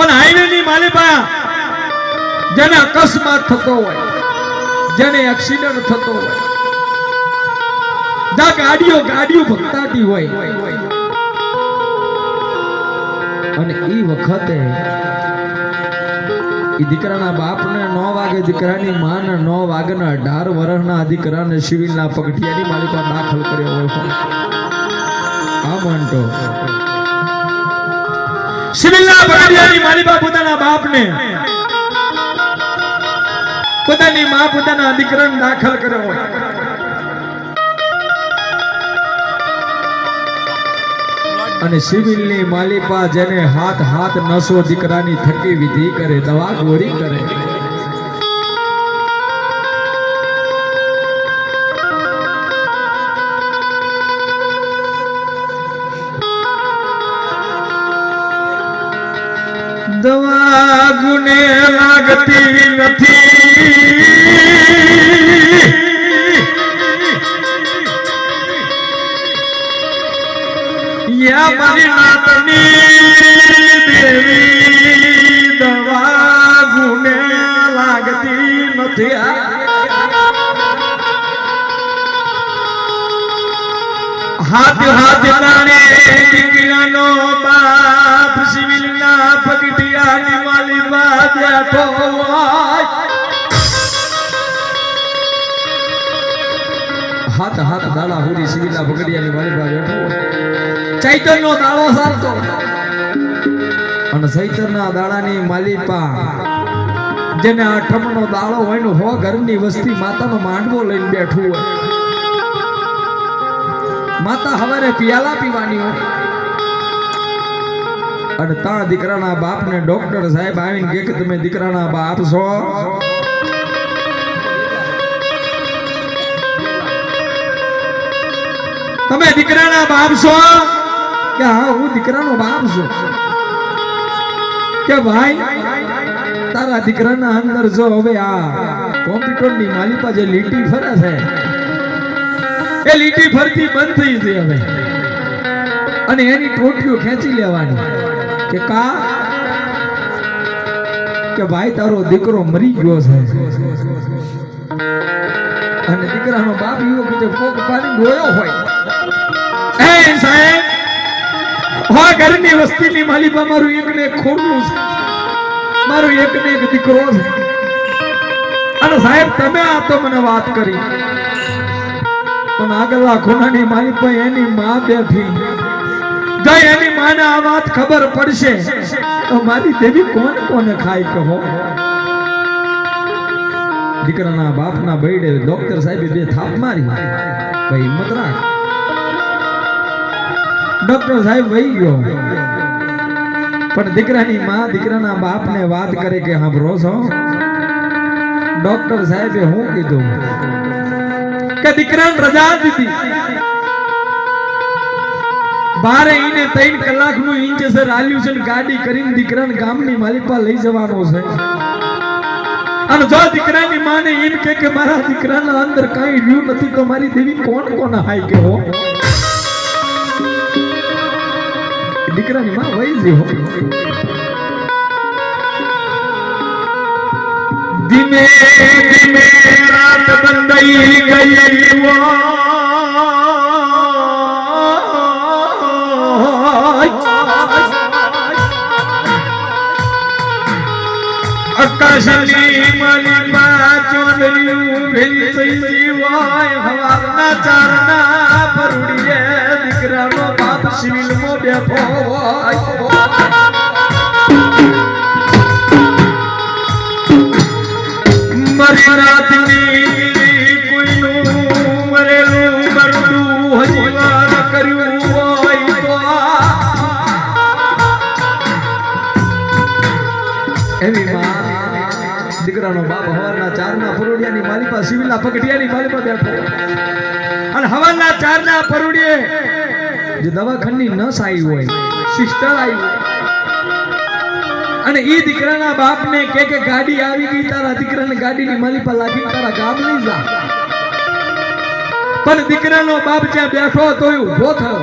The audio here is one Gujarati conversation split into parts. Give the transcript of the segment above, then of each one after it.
પણ હાઈવે ની માલિપા જેને અકસ્માત થતો હોય, જેને એક્સિડન્ટ થતો હોય, જા ગાડીઓ ભટકાતી હોય, અને એ વખતે એ દીકરાના બાપને 9 વાગે, દીકરાની માને 9 વાગ્યાના 18 વર્ષના દીકરાને સિવિલના પગથિયાની માલિકા દાખલ કર્યો હોય. આ મંટો સિવિલના પગથિયાની માલિકા પોતાના બાપને, પોતાની માં પોતાના દીકરાને દાખલ કર્યો હોય. અને સિવિલની માલિપા જેને હાથ નસો દીકરાની થકી વિધિ કરે, દવા ગોળી કરે, દવા ગુને લાગતી નથી, યા મારી નાતની દેવી, દવા ગુને લાગતી નથી. હાથ તાણે દીકરાનો બાપ સિવિલના પગથિયાની માલિપા બેઠો હોય. હાથ દાડા હુરી સિવિલના પગથિયાની માલિપા બેઠો હોય. ચૈતરનો દાડો સારતો અને ચૈતરના દાડાની માલિપા જેને અઠમનો દાડો હોય ને 100 ઘરની વસ્તી માતાનો માંડવો લઈને બેઠું હોય. માતા હવારે પિયાલા પીવાની હોય અને તા દીકરાના બાપને ડોક્ટર સાહેબ આવીને કહે કે તમે દીકરાના બાપ છો? તમે દીકરાના બાપ છો? કે હા, હું દીકરાનો બાપ છું. કે ભાઈ તારા દીકરાના અંદર જો હવે આ કોમ્પ્યુટરની માલિપા જે લીટી ફરે છે, એ લીટી ફરતી બંધ થઈ છે હવે, અને એની ટોટીઓ ખેંચી લેવાની. કે કા? કે ભાઈ તારો દીકરો મરી ગયો છે. અને દીકરાનો બાપ એવો કે પોક પાણી ગોયો હોય. એ સાહેબ, હા, ઘરની વસ્તીની માલિપા મારું એકને એક ખોરલું છે, મારું એકને એક દીકરો છે. અને સાહેબ તમે આ તો મને વાત કરી, પણ આગળના ખૂણાની માલિપા એની માં બેઠી, જો એની માને આ વાત ખબર પડશે તો મારી દેવી કોને ખાઈ કહો? દીકરાના બાપના બૈડે ડોક્ટર સાહેબે 2 થાપ મારી. ભાઈ હિંમત રાખ. ડોક્ટર સાહેબ વહી ગયો, પણ દીકરાની માં દીકરાના બાપને વાત કરે કે સાંભળો છો? ડોક્ટર સાહેબે હું કીધું કે દીકરાને રજા દીધી, બારે ઈને 3 કલાકનું ઇન્જેક્શન આલ્યું છે, ગાડી કરીને દીકરાને ગામની માલિપા લઈ જવાનો છે. અને જો દીકરાની માને એમ કે મારા દીકરાના અંદર કઈ રહ્યું નથી તો મારી દેવી કોણ હાય કે હો? દીકરાની માં વહી ગઈ હો. ધીમે ધીમે રાત બંધાઈ ગઈ હોય, આકાશની માલિપા ચોંદર્યું ભેંસઈ હોય. હવાના 4ના પરુડીએ દીકરાનો બાપ સિવિલમાં બેઠો હોય. મરી રાતની કોઈનું મરેલું મરડું હજીવાન કર્યું હોય તો એવી દીકરાનો બાપ હવારના 4ના પરોડિયાની માલિપા સિવિલના પગથિયાની માલિપા બેઠો, અને હવારના 4ના પરોડિયે જે દવાખાની નસ આવી હોય, સિસ્ટર આવી હોય, અને ઈ દીકરાના બાપને કે ગાડી આવી ગઈ, તારા દીકરાને ગાડીની માલિપા લાગી, તારા ગામ લઈ જા. પણ દીકરાનો બાપ જ્યાં બેઠો તો એ ઊભો થયો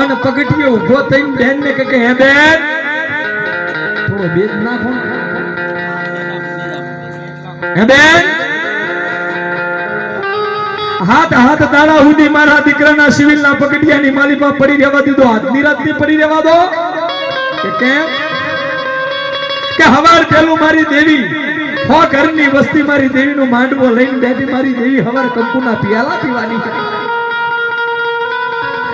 અને પગથિયે ઊભો થઈને બેનને કે હે બેન થોડો નાખો હે બેન હાથ હાથ દાડા સુધી મારા દીકરાના સિવિલના પગડિયાની માલિપા પડી રહેવા દીધો હાથની રાતની પડી રહેવા દો કે કેમ કે હવાર પેલું મારી દેવી હો ઘરની વસ્તી મારી દેવીનો માંડવો લઈને બેઠી મારી દેવી હવાર કંકુના પિયાલા પીવાની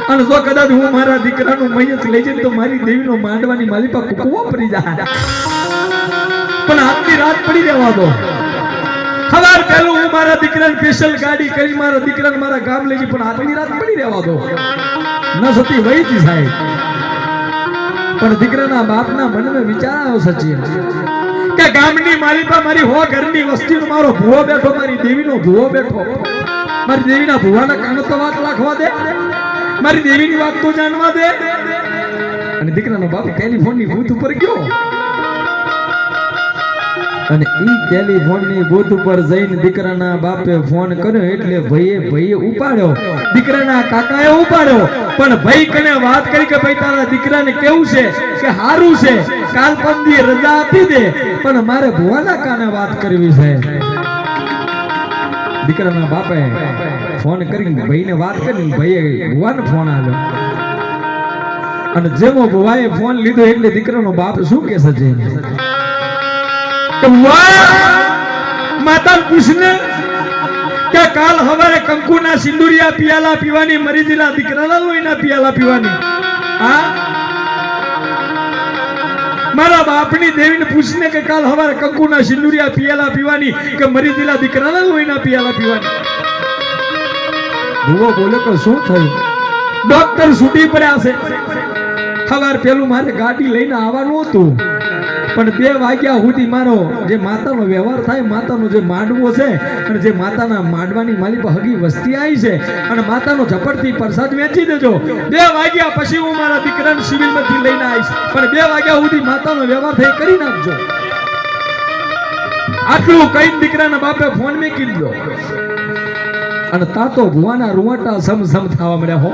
અને જો કદાચ હું મારા દીકરાનું મૈયત લઈ જઈને તો મારી દેવીનો માંડવાની માલિપા કુકવો પડી જાય પણ આજની રાત પડી રહેવા દો હવાર પહેલું હું મારા દીકરાને સ્પેશિયલ ગાડી કરી મારા દીકરાને મારા ગામ લઈ જઈ પણ આજની રાત પડી રહેવા દો ન સતી વહીતી સાહેબ પણ દીકરાના બાપના મનમાં વિચાર આવ્યો સચિન કે ગામની માલિપા મારી હો ઘરની વસ્તીનો મારો ભૂવો બેઠો મારી દેવીનો ભૂવો બેઠો મારી દેવીના ભૂવાના કાનો તો વાત રાખવા દે મારી દેવીની વાત તો જાણવા દે અને દીકરાનો બાપ ટેલિફોનની બૂથ ઉપર ગયો અને ઈ ટેલિફોનની બૂથ ઉપર જઈને દીકરાના બાપે ફોન કર્યો એટલે ભાઈએ ઉપાડ્યો દીકરાના કાકાએ ઉપાડ્યો પણ ભાઈ કને વાત કરી કે ભાઈ તારા દીકરાને કેવું છે કે હારું છે કાલ પંદી રજા આપી દે પણ મારે ભુવાના કાને વાત કરવી છે દીકરાના બાપે ફોન કરીને ભાઈને વાત કરી ભાઈએ ભુવાને ફોન આવ્યો અને જેવો ભુવાએ ફોન લીધો એટલે દીકરાનો બાપ શું કહે છે માતા પૂછને કે કાલ હવારે કંકુના સિંદુરિયા પિયાલા પીવાની મરી દીલા દીકરાના લોહીના પિયાલા પીવાની હા મારા બાપની દેવીને પૂછને કે કાલ હવારે કંકુના સિંદુરિયા પિયાલા પીવાની કે મરી દીલા દીકરાના લોહીના પિયાલા પીવાની ભૂવો બોલે તો શું થયું ડોક્ટર છૂટી પડ્યા છે હવાર પેલું મારે ગાડી લઈને આવવાનું હતું પણ 2 વાગ્યા સુધી મારો જે માતાનો વ્યવહાર થાય માતાનો જે માંડવો છે અને જે માતાના માંડવાની માલિક હગી વસ્તી આવી છે અને માતાનો ઝપટથી પ્રસાદ વેચી દેજો 2 વાગ્યા પછી હું મારા દીકરાને સિવિલમાંથી લઈને આવીશ પણ 2 વાગ્યા સુધી માતાનો વ્યવહાર થઈ કરી નાખજો આટલું કઈ દીકરાના બાપે ફોન મેકી દીધો અને તાતો ભુવાના રૂવાટા સમસમ થવા મળ્યા હો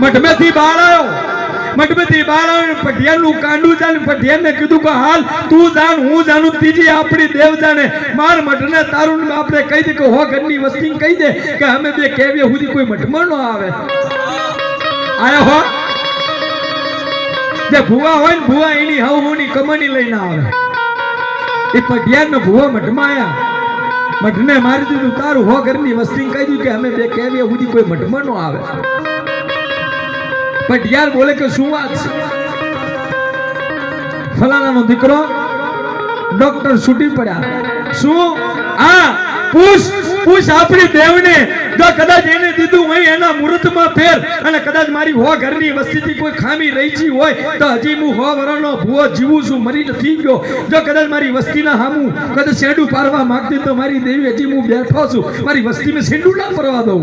મઠમેથી બહાર આવ્યો મઠમેથી બહાર આવ્યો પટિયાનું કાંડું જાણે પટિયાને કીધું કે હાલ તું જાણ હું જાણું ત્રીજી આપણી દેવ જાણે માર મઠને તારું આપણે કહી દે કે હો ઘરની વસ્તી કહી દે કે અમે બે કેવીએ સુધી કોઈ મઠમાં ન આવે આયા હો જે ભુવા હોય ને ભુવા એની હવની કમાણી લઈને આવે એ પટિયાનો ભુવા મઠમાં આયા મઠને મારી દીધું તારું હો ઘરની વસ્તી કહી દીધું કે અમે બે કેવીએ સુધી કોઈ મઠમાં ન આવે પટિયાર બોલે કે શું વાત છે ફલાણાનો દીકરો ડોક્ટર છૂટી પડ્યા શું આ પૂછ આપણી દેવને જો કદાચ એને દીધું હોય એના મુહૂર્તમાં ફેર અને કદાચ મારી હો ઘરની વસ્તીથી કોઈ ખામી રહી હોય તો હજી હું હો વરણનો ભૂવો જીવું છું મરી નથી ગયો જો કદાચ મારી વસ્તીના હામું કદાચ શેડું પારવા માંગતી તો મારી દેવી હજી હું બેઠો છું મારી વસ્તીમાં શેડું ના પરવા દઉં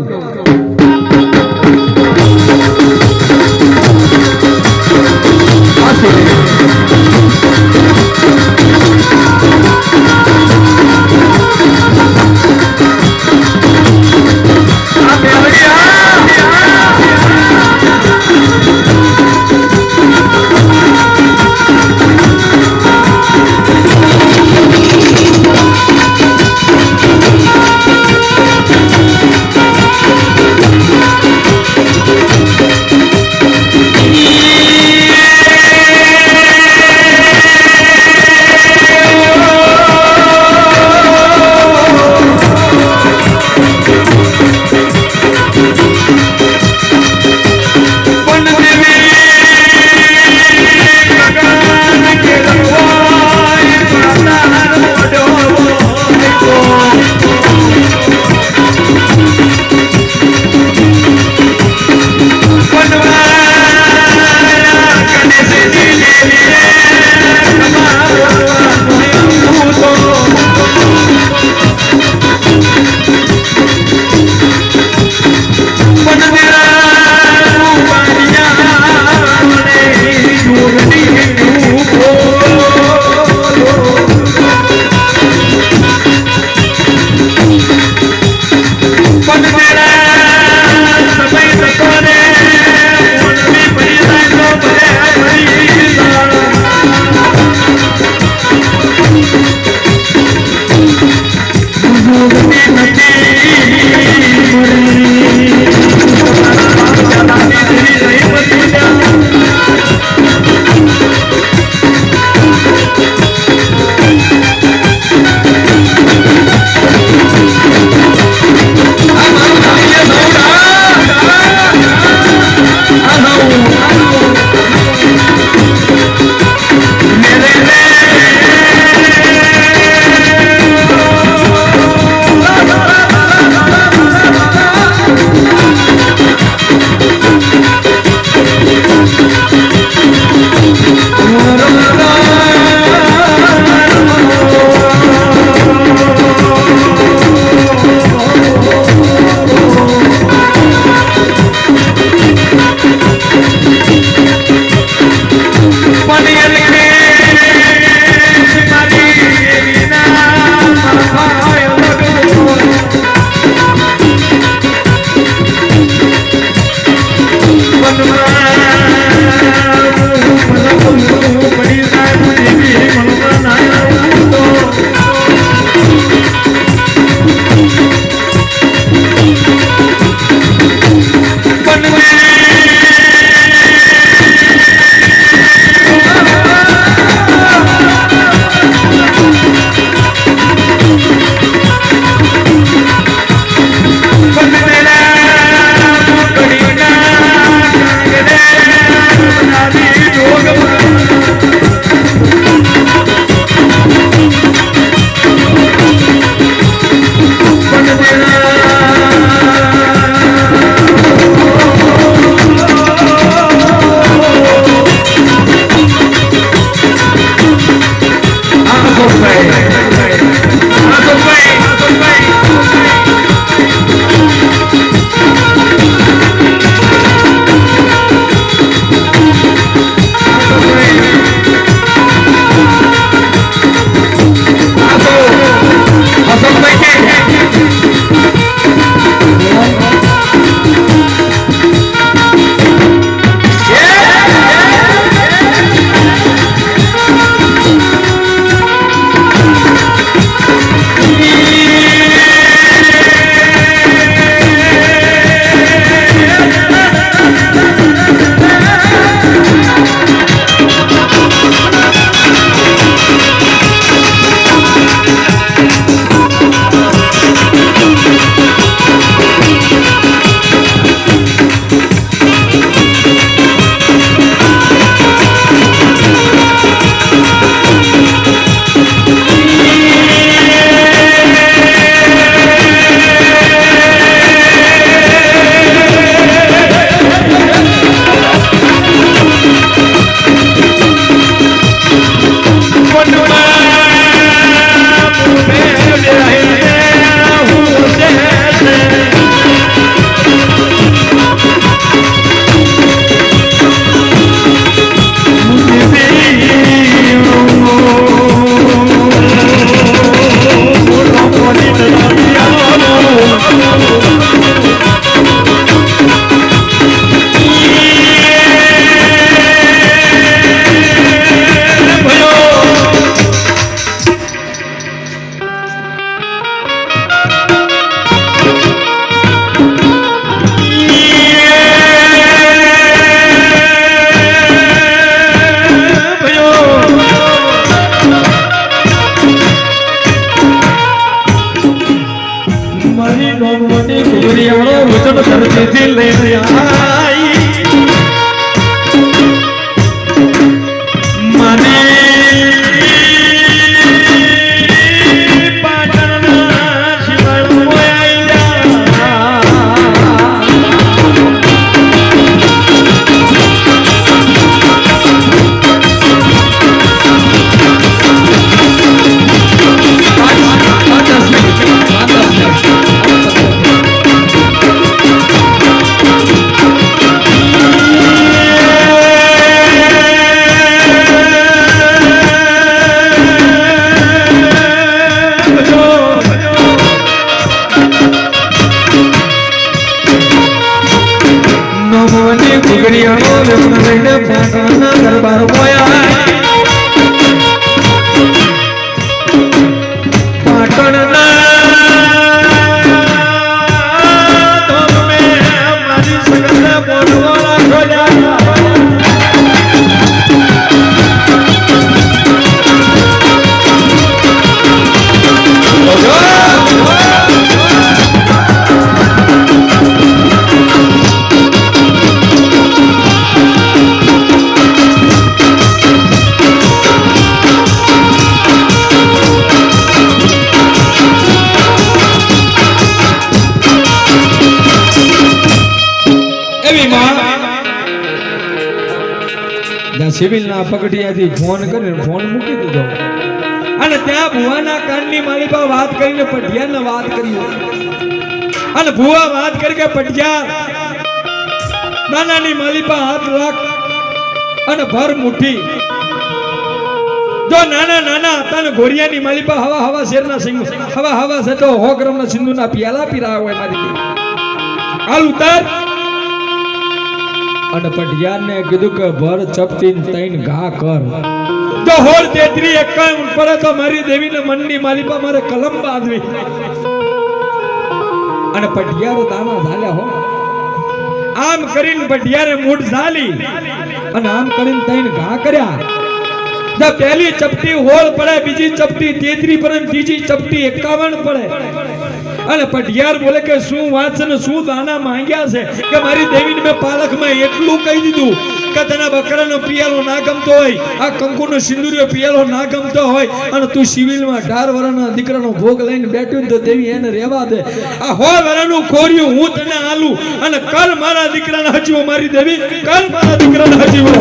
સિવિલના પગડિયાથી ફોન કરીને ફોન મૂકી દીધો અને ત્યાં ભુવાના કાનની માલિપા વાત કરીને પઢિયાને વાત કરી અને ભુવા વાત કરી કે પઢિયા નાનાની માલિપા હાથ રાખ અને ભર મુઠ્ઠી જો નાના નાના હતા ને ઘોડિયાની માલિપા હવા હવા શેરના સિંહ હવા હવા છે તો 100 ગ્રામના સિંધુના પિયાલા પીરા હોય મારી હાલ ઉતાર અને પઢિયાને કીધું કે ભર ચપટીન તૈન ઘા કર જો હોળ તેત્રી 51 પડે તો મારી દેવીને મનની માલિપા મારે કલમ બાંધવી અને પઢિયારો દાણા ઝાલ્યા હો આમ કરીને પઢિયારે મૂઠ ઝાલી અને આમ કરીને તૈન ઘા કર્યા જો પહેલી ચપટી હોળ પડે બીજી ચપટી તેત્રી પડે ત્રીજી ચપટી 51 પડે અને પઢિયાર બોલે કે શું વાત છે ને શું દાના માંગ્યા છે કે મારી દેવીને મેં પાલખમાં એટલું કહી દીધું કે તને બકરાનો પિયાલો ના ગમતો હોય આ કંકુનો સિંદુરિયો પિયાલો ના ગમતો હોય અને તું સિવિલમાં 18 વર્ષના દીકરાનો ભોગ લઈને બેઠું તો દેવી એને રહેવા દે આ 100 વર્ષનું ખોર્યું હું તને આલું અને કર મારા દીકરાને હજીવો મારી દેવી કર મારા દીકરાને હજીવો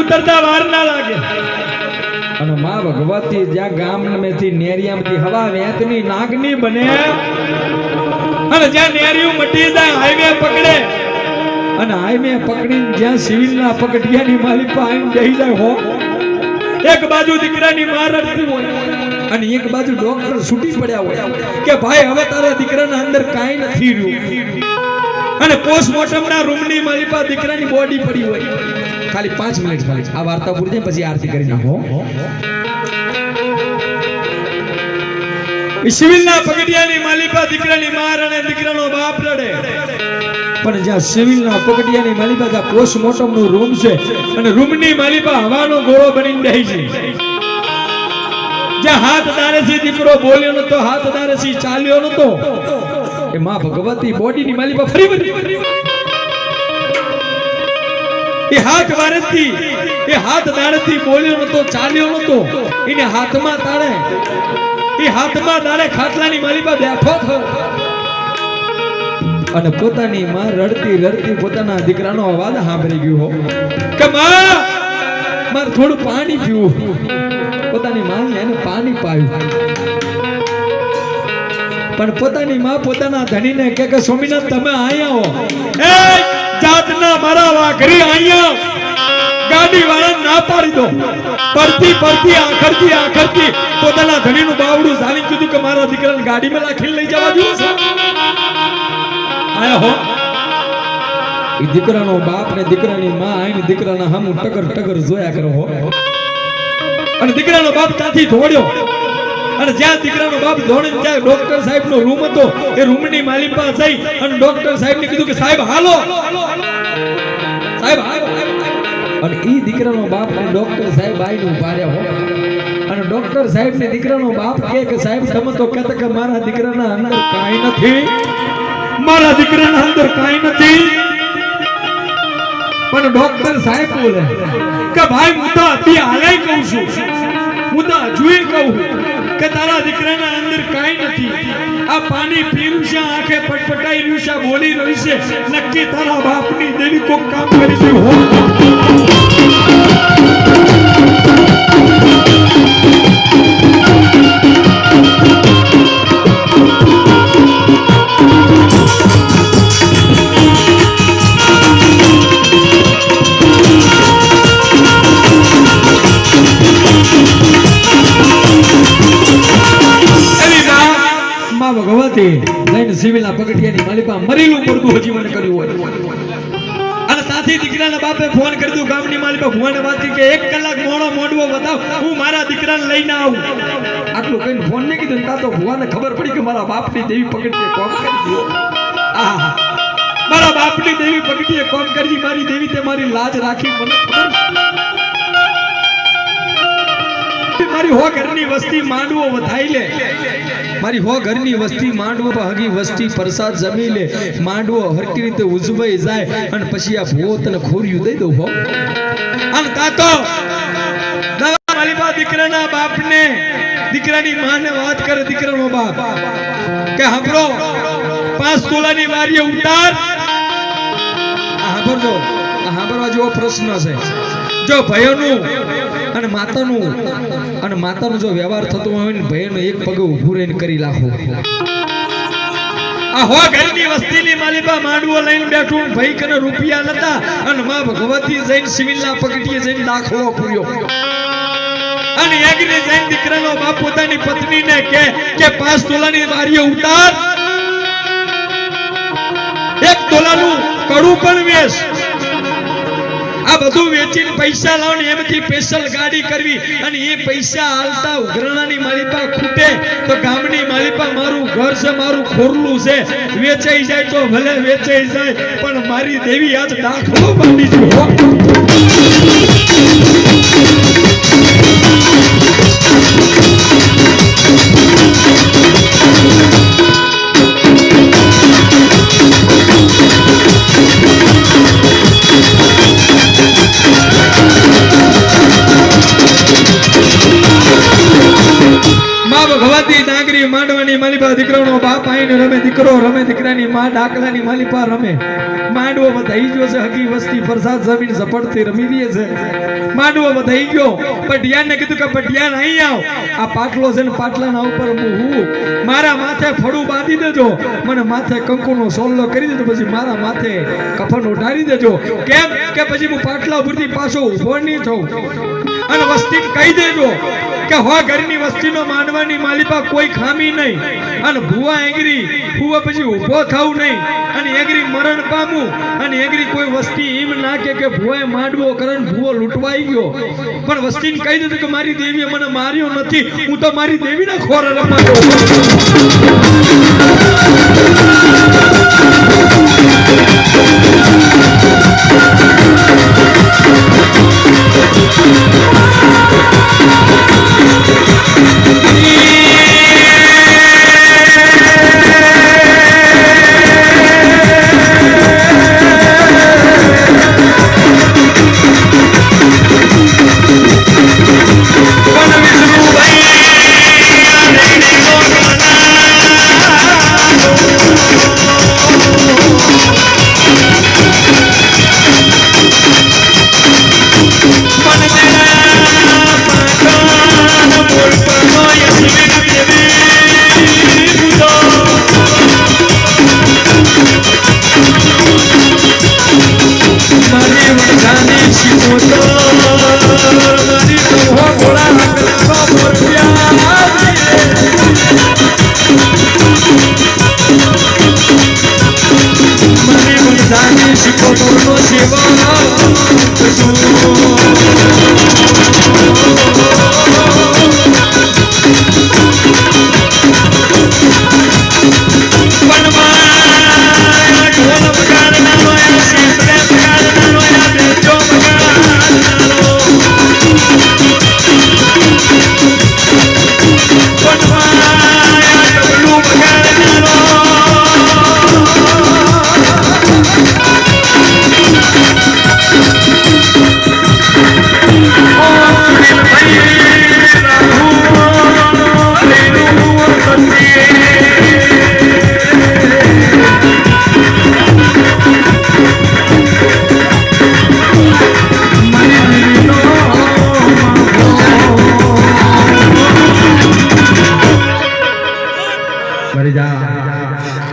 ઉતરતા વાર ના લાગે અને માં ભગવતી જ્યાં ગામમાંથી નેરિયામાંથી હવા વેતની નાગની બને અને જ્યાં નેરિયું મટી જાય હાઈવે પકડે અને હાઈવે પકડીને જ્યાં સિવિલના પગડિયાની માલિપા આવીને બેહી જાય હો એક બાજુ દીકરાની માં રડતી હોય અને એક બાજુ ડોક્ટર છૂટી પડ્યા હોય કે ભાઈ હવે તારા દીકરાના અંદર કાંઈ નથી રહ્યું અને પોસ્ટમોર્ટમના રૂમની માલિપા દીકરાની બોડી પડી હોય ખાલી 5 મિનિટ ખાલી આ વાર્તા પૂરી થાય પછી આરતી કરી નાખો સિવિલના પગડિયાની માલિપા દીકરાની માર અને દીકરાનો બાપ લડે પણ જ્યાં સિવિલના પગડિયાની માલિપા જ્યાં પોસ્ટમોર્ટમનો રૂમ છે અને રૂમની માલિપા હવાનો ગોળો બનીને બેહી છે જ્યાં હાથ દારેથી દીકરો બોલ્યો નતો હાથ દારેથી ચાલ્યો નતો એ માં ભગવતી બોડીની માલિપા ફરી બની એ હાથ વારેથી એ હાથ દાડેથી બોલ્યો નતો ચાલ્યો નતો એને હાથમાં તાળે ખાટલાની માલિપા બેઠો થયો અને પોતાની માં રડતી રડતી પોતાના દીકરાનો અવાજ સાંભળી ગયો કે માં મારે થોડું પાણી પીવું પોતાની માં એને પાણી પાયું પણ પોતાની માં પોતાના ધણીને કે સ્વામીનાથ તમે આયા હો એ જાતના મારા વાઘરી આયા ગાડી વાળા ના પાડી દો પડતી આખરથી પોતાના ધણીનું બાવડું ઝાલી કીધું કે મારા દીકરાને ગાડીમાં રાખીને લઈ જવા દો આયા હો એ દીકરાનો બાપ ને દીકરાની માં આઈને દીકરાના હામું ટગર જોયા કરો હો અને દીકરાનો બાપ ત્યાંથી દોડ્યો અને જ્યાં દીકરાનો બાપ દોડીને ત્યાં ડોક્ટર સાહેબનો રૂમ હતો એ રૂમની માલિપા જઈ અને ડોક્ટર સાહેબને કીધું કે સાહેબ હાલો અને ઈ દીકરાનો બાપ ને ડોક્ટર સાહેબ આઈને ઉભા રહ્યા હો અને ડોક્ટર સાહેબ ને દીકરાનો બાપ કે સાહેબ તમે તો કહેતા કે મારા દીકરાના અંદર કાંઈ નથી પણ ડોક્ટર સાહેબ બોલે કે ભાઈ હું તો અતિ હાલે કહું છું હું તો હજુય કહું કે તારા દીકરાના અંદર કાંઈ નથી આ પાણી પીરું છે આંખે પટપટાઈ રહ્યું છે બોલી રહ્યું છે નક્કી તારા બાપની દેવી કોક કામ કરી દીધું હો ભગવતી લઈને સિવિલના પગડિયાની માલિપા મરેલું પડતું હજી મને કર્યું હોય અને તાથી દીકરાના બાપે ફોન કરી દીધું ગામની માલિપા ભુવાને વાત કરી કે 1 કલાક મોડવો બતાવ હું મારા દીકરાને લઈને આવું આટલું કહીને ફોન નહીં કીધું તા તો ભુવાને ખબર પડી કે મારા બાપની દેવી પગડીએ કોમ કરી દીધો મારા બાપની દેવી પગટીએ કોમ કરજી મારી દેવી તે મારી લાજ રાખી મને ખબર મારી હો ઘરની વસ્તી માંડવો વધાઈ લે મારી હો ઘરની વસ્તી માંડવો હગી વસ્તી પ્રસાદ જમી લે માંડવો હરકી રીતે ઉજવાઈ જાય અને પછી આ ભૂવો તને ખોરિયું દઈ દઉં હો આમ તાતો દવા મારી બા દીકરાના બાપને દીકરાની માને વાત કરે દીકરાનો બાપ કે હાંભળો 5 તોલાની વારીએ ઉતાર હાંભળજો હાંભળવા જેવો પ્રશ્ન છે જો ભયોનું અને માતાનું જો વ્યવહાર થતો હોય ને ભયનો એક પગ ઊભું રહીને કરી લાખો આ હો ઘરની વસ્તીની માલિબા માંડવો લઈને બેઠું ભાઈ કને રૂપિયા નતા અને માં ભગવતી જઈને સિવિલના પગટીએ જઈને દાખલો પૂર્યો અને એગરી જઈને દીકરાનો બાપ પોતાની પત્નીને કે 5 તોલાની વારીએ ઉતાર 1 તોલાનું કડું પણ વેચ આ બધું વેચીને પૈસા લાવને એમથી સ્પેશિયલ ગાડી કરવી અને એ પૈસા હાલતા ઉઘરાણાની માલિપા ખૂટે તો ગામની માલિપા મારું ઘર છે મારું ખોરલું છે વેચાઈ જાય તો ભલે વેચાઈ જાય પણ મારી દેવી આજ દાખલો બાંધી જો ભગવતી નાગરી માંડવાની માલિપા દીકરાનો બાપ આઈને રમે દીકરો રમે દીકરાની માં ડાકલાની માલિપા રમે માંડવો વધાઈ ગયો છે હકી વસ્તી પ્રસાદ જમીન ઝપડથી રમી રહી છે માંડવો વધાઈ ગયો પટિયાને કીધું કે પટિયાન અહીં આવ આ પાટલો છે ને પાટલાના ઉપર હું મારા માથે ફળું બાંધી દેજો મને માથે કંકુનો સોલ્લો કરી દેજો પછી મારા માથે કફન ઉડાડી દેજો કેમ કે પછી હું પાટલા ઉપરથી પાછો ઊભો નહીં થઉં અને વસ્તી કહી દેજો કે હો ઘરની વસ્તીનો માંડવાની માલિપા કોઈ ખામી નહીં અને ભૂવા એગરી ભૂવા પછી ઊભો થાવું નહીં અને એગરી મરણ પામું અને એગરી કોઈ વસ્તી એમ ના કે ભૂવાએ માંડવો કરન ભૂવો લૂંટવાઈ ગયો પણ વસ્તીને કહી દીધું કે મારી દેવીએ મને માર્યો નથી હું તો મારી દેવીના ખોર રમાતો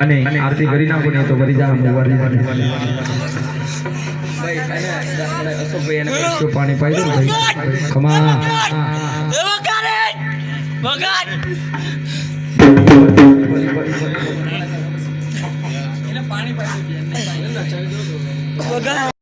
અને આરતી કરી નાખો ને તો વરી જા પાણી પાઈ દો ભાઈ ખમા પાણી પાઈ